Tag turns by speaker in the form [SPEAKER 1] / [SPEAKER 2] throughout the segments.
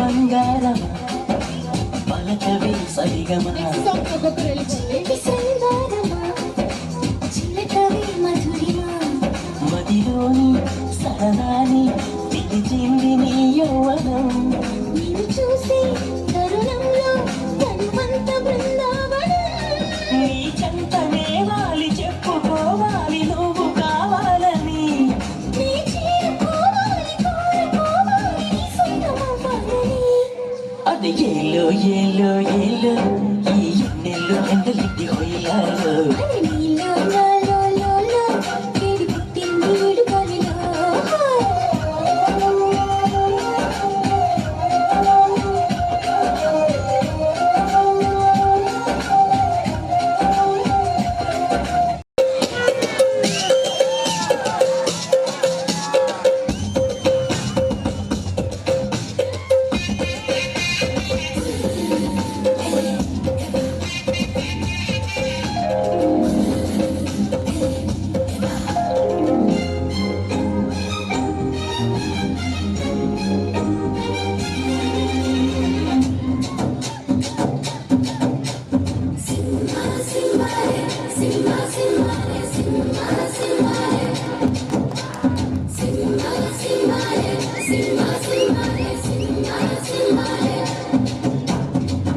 [SPEAKER 1] బంగారం పలకవే సరిగమన మదిలోని సహనాన్ని పిలిచింది నీ యౌవనం
[SPEAKER 2] నిన్ను చూసి తరుణంలో తనువంత బృందావనం
[SPEAKER 1] నీ చెంతనే వాలి చెప్పుకోవాలి నువ్వు కావాలని
[SPEAKER 2] నీ చేరుకోవాలి కోరుకోవాలి నీ సొంతమవ్వాలని
[SPEAKER 1] అది ఏలో ఏలో ఏలో ఈ ఎన్నెల్లో ఎండలిట్టి హొయ్యాలో
[SPEAKER 2] అది నీలో నాలో లోలో వేడి పుట్టింది వీడు గాలిలో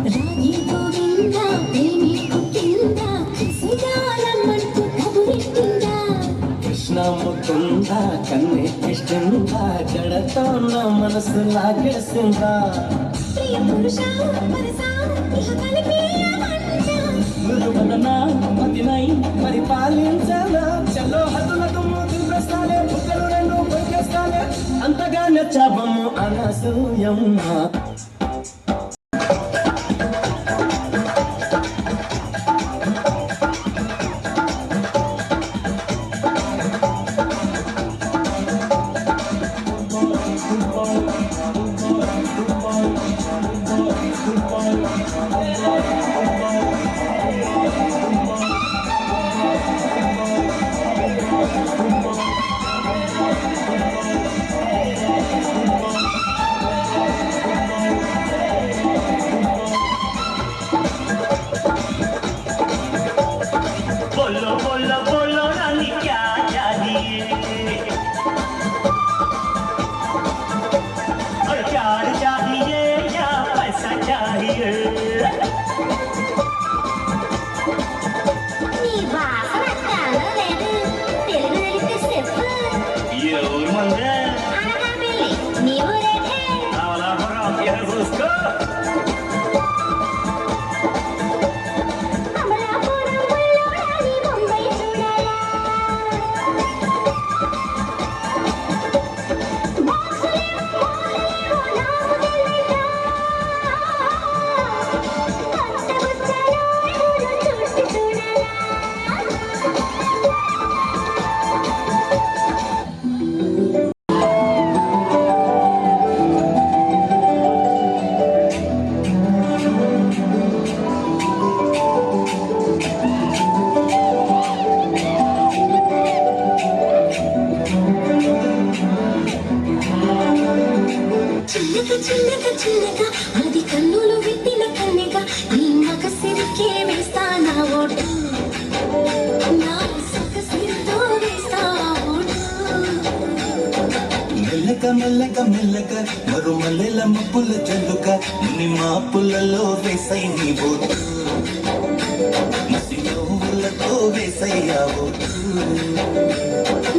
[SPEAKER 2] రాగి గోవిందా ప్రేమి పుట్టిందా సుజాలమ్మంటూ కబురెట్టిందా
[SPEAKER 1] కృష్ణ ముకుంద కన్నే కృష్ణుందా జడతో నా మనసు లాగేసిందా
[SPEAKER 2] ప్రియ పురుష వరసా ఇహ కలిపేయమంట
[SPEAKER 1] మృదువదన మదినై పరిపాలించనా చలో హద్దులకు దింపేస్తానే బుక్కలు రెండు పొరికేస్తానే అంతగా నచ్చాబమ్ము అనసూయమ్మ बोलो बोलो बोलो रानी क्या चाहिए और प्यार चाहिए या पैसा चाहिए
[SPEAKER 2] నీ వాసన కానలేదు తెలుగు తెలిస్తే చెప్పు
[SPEAKER 1] ये और मंगे
[SPEAKER 2] అనగా పెళ్ళి నీ ఊరేటే
[SPEAKER 1] आला हराम ये उसको
[SPEAKER 2] అమలాపురం బుల్లోడాని ముంబై చూడాలా బాసులేమో మోసలేమో నాకు తెలియదా కొత్త బుచ్చలో ఊరు చూసి చూడాలా చిన్నగా చిన్నగా చిన్నగా అది కన్నులు విట్టిన కన్నెగా నీ మగ సిరికే వేస్తా నా ఓటు నా సొగ సిరితో వేస్తా ఓటు
[SPEAKER 3] మెల్లక మెల్లక మెల్లక మరుమల్లెల మబ్బుల జల్లుక నీ మాపులలో వేసై నీ బోటు మసి నవ్వులతో వేసయ్యా ఓటు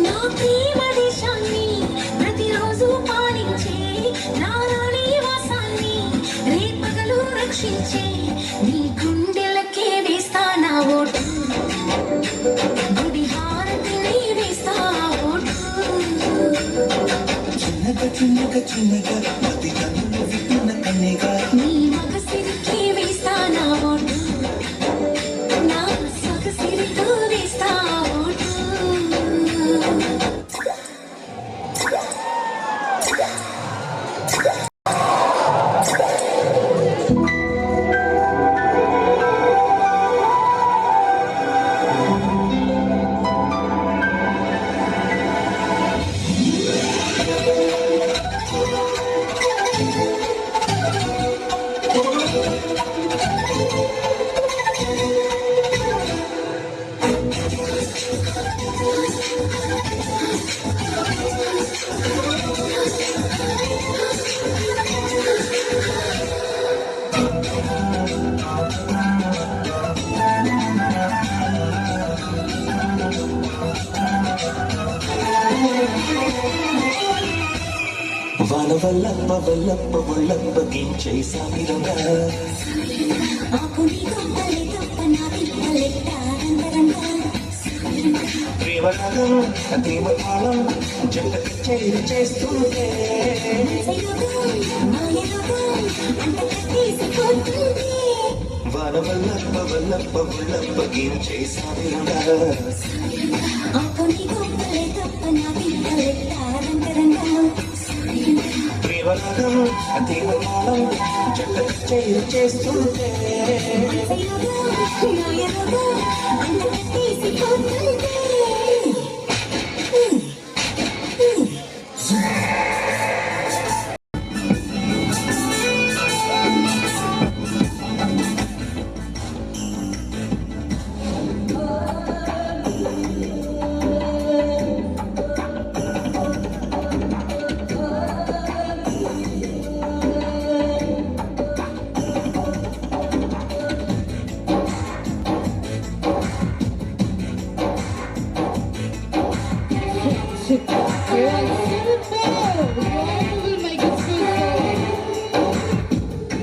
[SPEAKER 2] నా ప్రేమ దేశాన్ని ప్రతిరోజు పాలించే నా రాణి వాసాన్ని రేపగలు రక్షించే నీ గుండెలకే వేస్తా నా ఓటు గుడి హారతిని వేస్తా ఓటు
[SPEAKER 3] చిన్నగా చిన్నగా చిన్నగా మతి కన్నులు విట్టిన కన్నెగా
[SPEAKER 2] నీ మగ సిరికే వేస్తా నా ఓటు నా సొగ సిరితో వేస్తా ఓటు
[SPEAKER 3] వల్లప్ప వల్లప్ప వల్లప్ప గించై సాగిరంగా
[SPEAKER 2] ఆకుని గొప్పలే గొప్ప నా పిల్లలెట్ట రంగరంగా
[SPEAKER 3] ప్రేమరాగం దేవతాళం జంట కచేరి చేస్తుంటే వాన వల్లప్ప వల్లప్ప వల్లప్ప గించై సాగిరంగా ప్రేమరాగం దేవతాళం జంట కచేరి చేస్తుంటే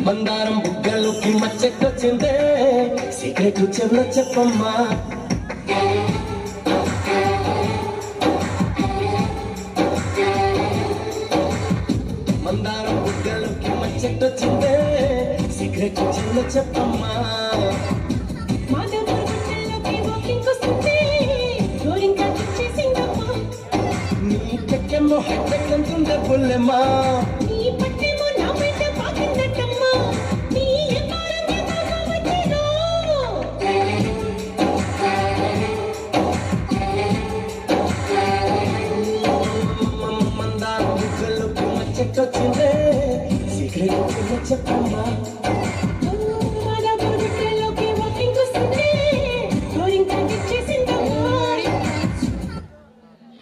[SPEAKER 3] మందారం బుగ్గలోకి మచ్చెట్టొచ్చిందే సీక్రెట్ చెవుల చెప్పమ్మా మందారం బుగ్గలోకి మచ్చెట్టొచ్చిందే సీక్రెట్ చెవుల చెప్పమ్మా నీ పెక్కెమ్మో హెట్టెక్కంటుండే పుల్లెమ్మా మందారం బుగ్గలోకి మచ్చెట్టొచ్చిందే సీక్రెట్ చెప్పమ్మా